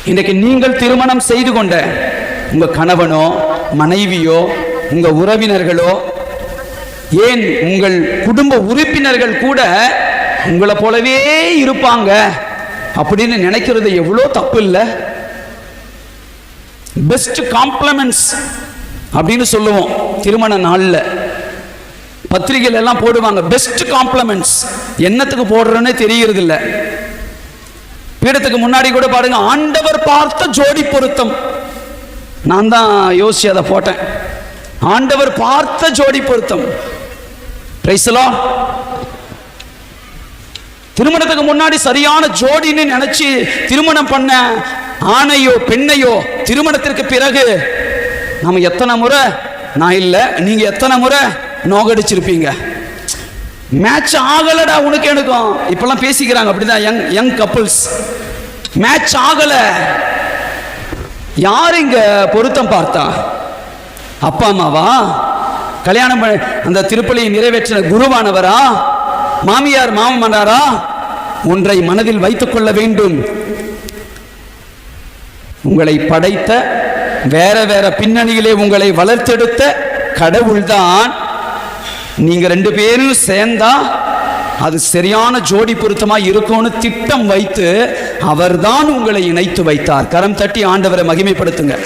இன்றைக்கு நீங்கள் திருமணம் செய்து கொண்ட உங்க கணவனோ மனைவியோ உங்க உறவினர்களோ ஏன் உங்கள் குடும்ப உறுப்பினர்கள் கூட உங்களை போலவே இருப்பாங்க அப்படின்னு நினைக்கிறது எவ்வளோ தப்பு இல்லை? பெஸ்ட் காம்ப்ளிமெண்ட்ஸ் அப்படின்னு சொல்லுவோம். திருமண நாளில் பத்திரிகைகள் எல்லாம் போடுவாங்க பெஸ்ட் காம்ப்ளிமெண்ட்ஸ். என்னத்துக்கு போடுறேன்னு தெரியறது இல்லை. பீடத்துக்கு முன்னாடி கூட பாருங்க, ஆண்டவர் பார்த்த ஜோடி பொருத்தம். நான் தான் யோசிச்சு அதை போட்டேன். ஆண்டவர் பார்த்த ஜோடி பொருத்தம். Praise the Lord. திருமணத்துக்கு முன்னாடி சரியான ஜோடின்னு நினைச்சு திருமணம் பண்ண ஆணையோ பெண்ணையோ திருமணத்திற்கு பிறகு நாம எத்தனை முறை, நான் இல்லை நீங்க எத்தனை முறை நோகடிச்சிருப்பீங்க. மேட்ச் ஆகலடா உனக்கு எனக்கும். இப்பெல்லாம் பேசிக்கிறாங்க அப்படிதான் யங் கப்புள்ஸ். மேட்ச் ஆகல. யார் இங்க பொருத்தம் பார்த்தா? அப்பா அம்மாவா? கல்யாணம் அந்த திருப்பலியை நிறைவேற்றின குருவானவரா? மாமியார் மாமனாரா? ஒன்றை மனதில் வைத்துக் கொள்ள வேண்டும். உங்களை படைத்த வேற வேற பின்னணியிலே உங்களை வளர்த்தெடுத்த கடவுள்தான் நீங்க ரெண்டு பேரும் சேர்ந்தா அது சரியான ஜோடி பொருத்தமா இருக்கும்னு திட்டம் வைத்து அவர்தான் உங்களை இணைத்து வைத்தார். கரம் தட்டி ஆண்டவரை மகிமைப்படுத்துங்க.